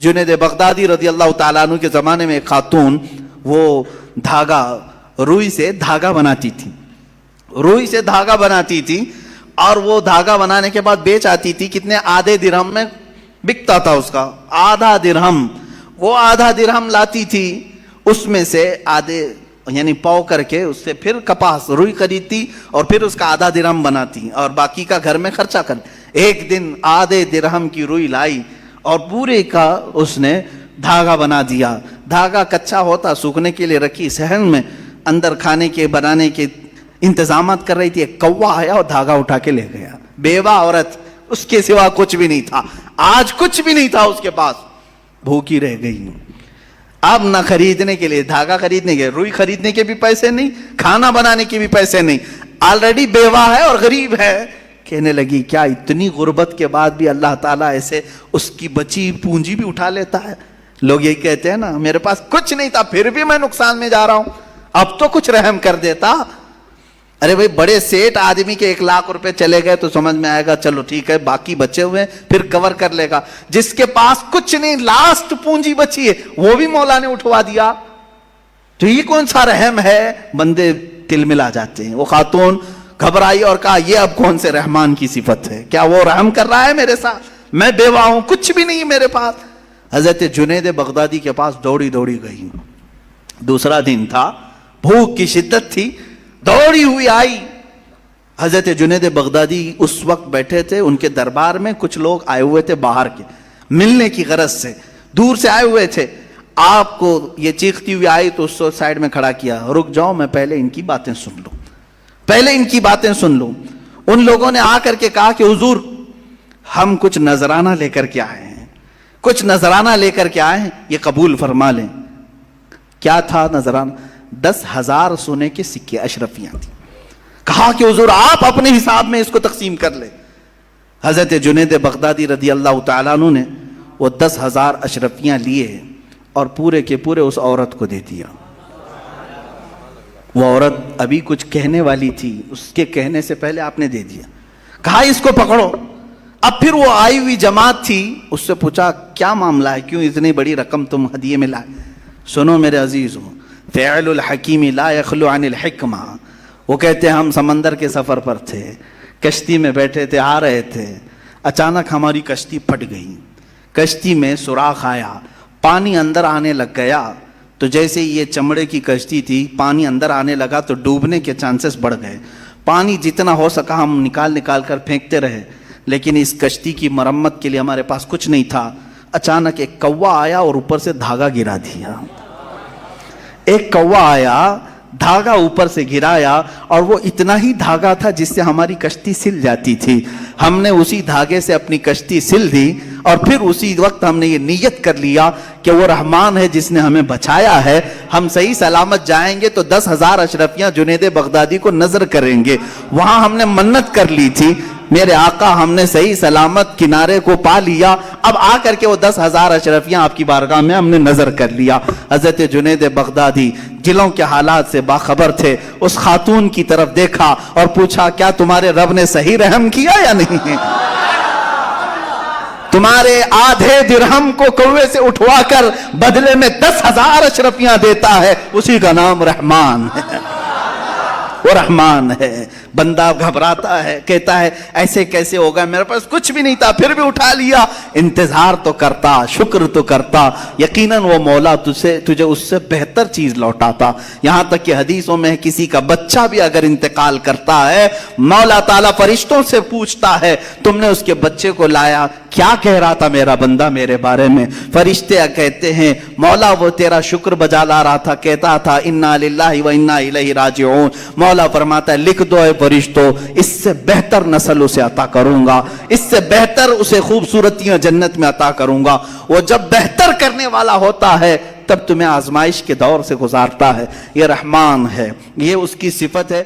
جنید بغدادی رضی اللہ تعالیٰ عنہ کے زمانے میں ایک خاتون وہ دھاگا روئی سے دھاگا بناتی تھی، روئی سے دھاگا بناتی تھی اور وہ دھاگا بنانے کے بعد بیچ آتی تھی، کتنے؟ آدھے درہم میں بکتا تھا اس کا، آدھا درہم۔ وہ آدھا درہم لاتی تھی، اس میں سے آدھے یعنی پاؤ کر کے اس سے پھر کپاس روئی خریدتی اور پھر اس کا آدھا درہم بناتی اور باقی کا گھر میں خرچہ کر۔ ایک دن آدھے درہم کی روئی لائی اور پورے کا اس نے دھاگا بنا دیا۔ دھاگا کچا ہوتا، سوکھنے کے لیے رکھی صحن میں، اندر کھانے کے بنانے کے انتظامات کر رہی تھی، ایک کوا آیا اور دھاگا اٹھا کے لے گیا۔ بیوہ عورت، اس کے سوا کچھ بھی نہیں تھا، آج کچھ بھی نہیں تھا اس کے پاس، بھوکی رہ گئی۔ اب نہ خریدنے کے لیے دھاگا خریدنے کے، روئی خریدنے کے بھی پیسے نہیں، کھانا بنانے کے بھی پیسے نہیں، آلریڈی بیوہ ہے اور غریب ہے۔ کہنے لگی کیا اتنی غربت کے بعد بھی اللہ تعالیٰ ایسے اس کی بچی پونجی بھی اٹھا لیتا ہے؟ لوگ یہی کہتے ہیں نا، میرے پاس کچھ نہیں تھا پھر بھی میں نقصان میں جا رہا ہوں، اب تو کچھ رحم کر دیتا۔ ارے بھائی بڑے سیٹ آدمی کے 1,00,000 روپے چلے گئے تو سمجھ میں آئے گا چلو ٹھیک ہے، باقی بچے ہوئے پھر کور کر لے گا۔ جس کے پاس کچھ نہیں، لاسٹ پونجی بچی ہے، وہ بھی مولا نے اٹھوا دیا، تو یہ کون سا رحم ہے؟ بندے تل ملا جاتے ہیں۔ وہ خاتون گھبرائی اور کہا یہ اب کون سے رحمان کی صفت ہے؟ کیا وہ رحم کر رہا ہے میرے ساتھ؟ میں بیوہ ہوں، کچھ بھی نہیں میرے پاس۔ حضرت جنید بغدادی کے پاس دوڑی دوڑی گئی، دوسرا دن تھا، بھوک کی شدت تھی، دوڑی ہوئی آئی۔ حضرت جنید بغدادی اس وقت بیٹھے تھے، ان کے دربار میں کچھ لوگ آئے ہوئے تھے باہر کے، ملنے کی غرض سے دور سے آئے ہوئے تھے۔ آپ کو یہ چیختی ہوئی آئی تو اس کو سائڈ میں کھڑا کیا، رک جاؤ میں پہلے ان کی باتیں سن لوں، پہلے ان کی باتیں سن لوں۔ ان لوگوں نے آ کر کے کہا کہ حضور ہم کچھ نذرانہ لے کر کے آئے ہیں، کچھ نذرانہ لے کر کے آئے ہیں، یہ قبول فرما لیں۔ کیا تھا نذرانہ؟ 10,000 سونے کے سکے، اشرفیاں تھیں۔ کہا کہ حضور آپ اپنے حساب میں اس کو تقسیم کر لیں۔ حضرت جنید بغدادی رضی اللہ تعالیٰ عنہ نے وہ 10,000 اشرفیاں لیے اور پورے کے پورے اس عورت کو دے دیا۔ وہ عورت ابھی کچھ کہنے والی تھی، اس کے کہنے سے پہلے آپ نے دے دیا۔ کہا اس کو پکڑو۔ اب پھر وہ آئی ہوئی جماعت تھی، اس سے پوچھا کیا معاملہ ہے، کیوں اتنی بڑی رقم تم ہدیے میں لائے؟ سنو میرے عزیزوں، فعل الحکیم لا یخلو عن الحکمہ۔ وہ کہتے ہیں ہم سمندر کے سفر پر تھے، کشتی میں بیٹھے تھے، آ رہے تھے، اچانک ہماری کشتی پھٹ گئی، کشتی میں سوراخ آیا، پانی اندر آنے لگ گیا، تو جیسے یہ چمڑے کی کشتی تھی، پانی اندر آنے لگا تو ڈوبنے کے چانسز بڑھ گئے۔ پانی جتنا ہو سکا ہم نکال کر پھینکتے رہے، لیکن اس کشتی کی مرمت کے لیے ہمارے پاس کچھ نہیں تھا۔ اچانک ایک کوا آیا اور اوپر سے دھاگا گرا دیا۔ ایک کوا آیا، دھاگا اوپر سے گرایا، اور وہ اتنا ہی دھاگا تھا جس سے ہماری کشتی سل جاتی تھی۔ ہم نے اسی دھاگے سے اپنی کشتی سل دی اور پھر اسی وقت ہم نے یہ نیت کر لیا کہ وہ رحمان ہے جس نے ہمیں بچایا ہے، ہم صحیح سلامت جائیں گے تو 10,000 اشرفیاں جنید بغدادی کو نظر کریں گے۔ وہاں ہم نے منت کر لی تھی، میرے آقا ہم نے صحیح سلامت کنارے کو پا لیا، اب آ کر کے وہ 10,000 اشرفیاں آپ کی بارگاہ میں ہم نے نظر کر لیا۔ حضرت جنید بغدادی دلوں کے حالات سے باخبر تھے، اس خاتون کی طرف دیکھا اور پوچھا کیا تمہارے رب نے صحیح رحم کیا یا نہیں؟ تمہارے آدھے درہم کو کوے سے اٹھوا کر بدلے میں 10,000 اشرفیاں دیتا ہے، اسی کا نام رحمان ہے، وہ رحمان ہے۔ بندہ گھبراتا ہے، کہتا ہے ایسے کیسے ہوگا، میرے پاس کچھ بھی نہیں تھا پھر بھی اٹھا لیا۔ انتظار تو کرتا، شکر تو کرتا، یقیناً وہ مولا تجھے اس سے بہتر چیز لوٹاتا۔ یہاں تک کہ حدیثوں میں کسی کا بچہ بھی اگر انتقال کرتا ہے، مولا تعالیٰ فرشتوں سے پوچھتا ہے تم نے اس کے بچے کو لایا، کیا کہہ رہا تھا میرا بندہ میرے بارے میں؟ فرشتے کہتے ہیں مولا وہ تیرا شکر بجا لا رہا تھا، کہتا تھا انا للہ و انا الیہ راجعون۔ مولا فرماتا ہے لکھ دو اے فرشتوں، اس سے بہتر نسل اسے عطا کروں گا، اس سے بہتر اسے خوبصورتیاں جنت میں عطا کروں گا۔ وہ جب بہتر کرنے والا ہوتا ہے تب تمہیں آزمائش کے دور سے گزارتا ہے، یہ رحمان ہے، یہ اس کی صفت ہے۔